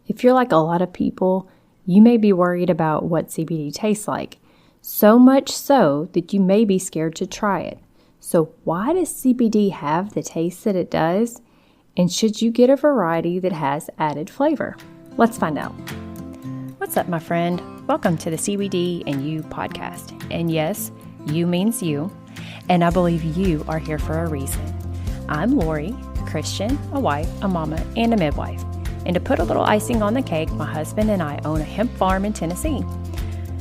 If you're like a lot of people, you may be worried about what CBD tastes like, so much so that you may be scared to try it. So why does CBD have the taste that it does? And should you get a variety that has added flavor? Let's find out. What's up, my friend? Welcome to the CBD and You podcast. And yes, you means you. And I believe you are here for a reason. I'm Lori, a Christian, a wife, a mama, and a midwife. And to put a little icing on the cake, my husband and I own a hemp farm in Tennessee.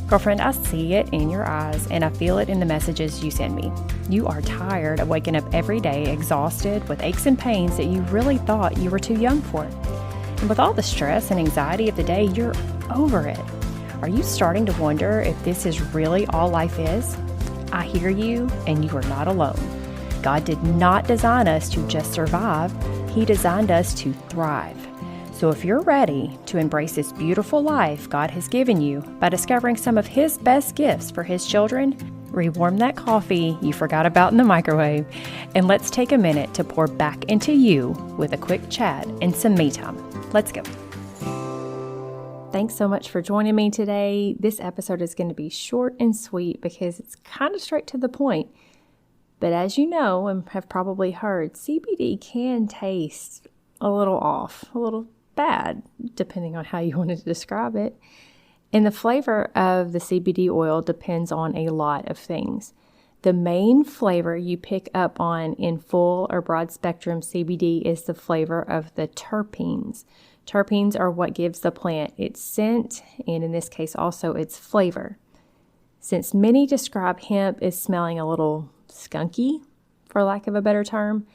Girlfriend, I see it in your eyes, and I feel it in the messages you send me. You are tired of waking up every day exhausted with aches and pains that you really thought you were too young for. And with all the stress and anxiety of the day, you're over it. Are you starting to wonder if this is really all life is? I hear you, and you are not alone. God did not design us to just survive. He designed us to thrive. So if you're ready to embrace this beautiful life God has given you by discovering some of His best gifts for His children, rewarm that coffee you forgot about in the microwave, and let's take a minute to pour back into you with a quick chat and some me time. Let's go. Thanks so much for joining me today. This episode is going to be short and sweet because it's kind of straight to the point. But as you know and have probably heard, CBD can taste a little off, a little bad, depending on how you want to describe it. And the flavor of the CBD oil depends on a lot of things. The main flavor you pick up on in full or broad spectrum CBD is the flavor of the terpenes. Terpenes are what gives the plant its scent, and in this case also its flavor. Since many describe hemp as smelling a little skunky, for lack of a better term,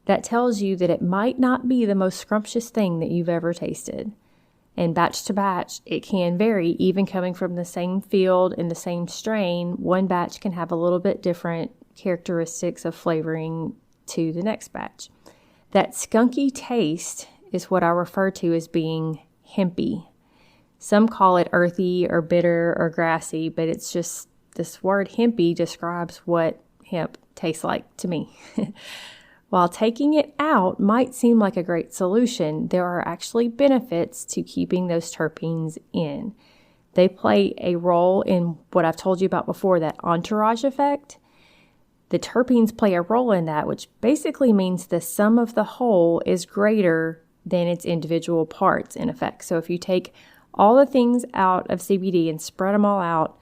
that tells you that it might not be the most scrumptious thing that you've ever tasted. And batch to batch, it can vary, even coming from the same field and the same strain. One batch can have a little bit different characteristics of flavoring to the next batch. That skunky taste is what I refer to as being hempy. Some call it earthy or bitter or grassy, but it's just this word hempy describes what hemp tastes like to me. While taking it out might seem like a great solution, there are actually benefits to keeping those terpenes in. They play a role in what I've told you about before, that entourage effect. The terpenes play a role in that, which basically means the sum of the whole is greater than its individual parts, in effect. So if you take all the things out of CBD and spread them all out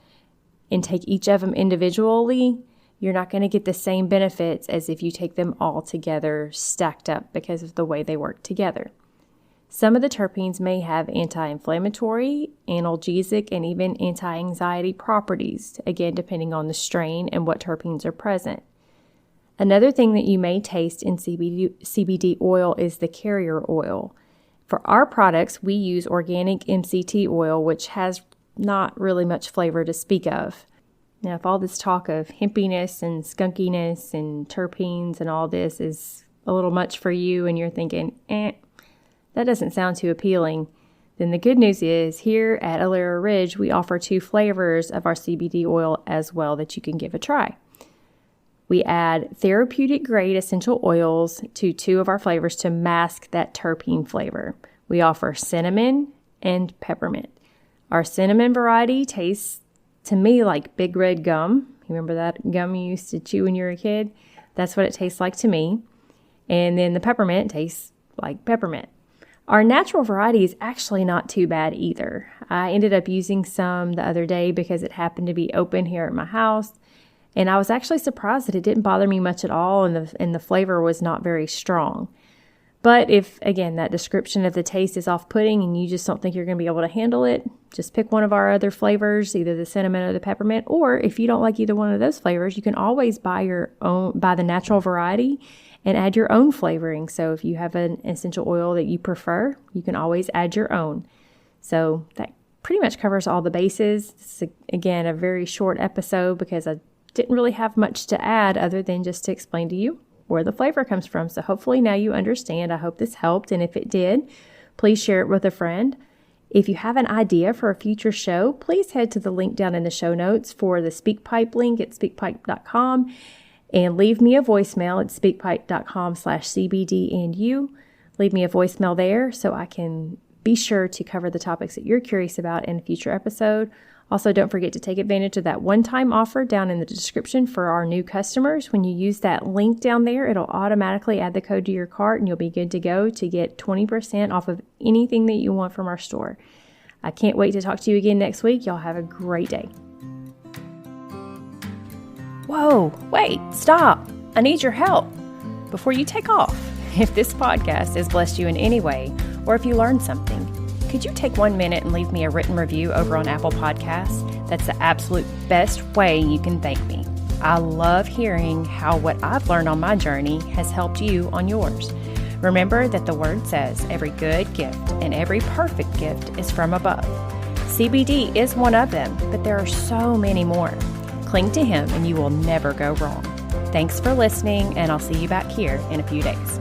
and take each of them individually, you're not going to get the same benefits as if you take them all together stacked up because of the way they work together. Some of the terpenes may have anti-inflammatory, analgesic, and even anti-anxiety properties, again, depending on the strain and what terpenes are present. Another thing that you may taste in CBD oil is the carrier oil. For our products, we use organic MCT oil, which has not really much flavor to speak of. Now, if all this talk of hempiness and skunkiness and terpenes and all this is a little much for you and you're thinking, that doesn't sound too appealing, then the good news is here at Alera Ridge, we offer 2 flavors of our CBD oil as well that you can give a try. We add therapeutic grade essential oils to 2 of our flavors to mask that terpene flavor. We offer cinnamon and peppermint. Our cinnamon variety tastes to me like big red gum. You remember that gum you used to chew when you were a kid? That's what it tastes like to me. And then the peppermint tastes like peppermint. Our natural variety is actually not too bad either. I ended up using some the other day because it happened to be open here at my house. And I was actually surprised that it didn't bother me much at all, and the flavor was not very strong. But if, again, that description of the taste is off-putting and you just don't think you're going to be able to handle it, just pick one of our other flavors, either the cinnamon or the peppermint. Or if you don't like either one of those flavors, you can always buy the natural variety and add your own flavoring. So if you have an essential oil that you prefer, you can always add your own. So that pretty much covers all the bases. This is, again, a very short episode because I didn't really have much to add other than just to explain to you where the flavor comes from. So hopefully now you understand. I hope this helped. And if it did, please share it with a friend. If you have an idea for a future show, please head to the link down in the show notes for the SpeakPipe link at speakpipe.com and leave me a voicemail at speakpipe.com/CBD and you. Leave me a voicemail there so I can be sure to cover the topics that you're curious about in a future episode. Also, don't forget to take advantage of that one-time offer down in the description for our new customers. When you use that link down there, it'll automatically add the code to your cart and you'll be good to go to get 20% off of anything that you want from our store. I can't wait to talk to you again next week. Y'all have a great day. Whoa, wait, stop. I need your help. Before you take off, if this podcast has blessed you in any way, or if you learned something, could you take 1 minute and leave me a written review over on Apple Podcasts? That's the absolute best way you can thank me. I love hearing how what I've learned on my journey has helped you on yours. Remember that the word says every good gift and every perfect gift is from above. CBD is one of them, but there are so many more. Cling to him and you will never go wrong. Thanks for listening, and I'll see you back here in a few days.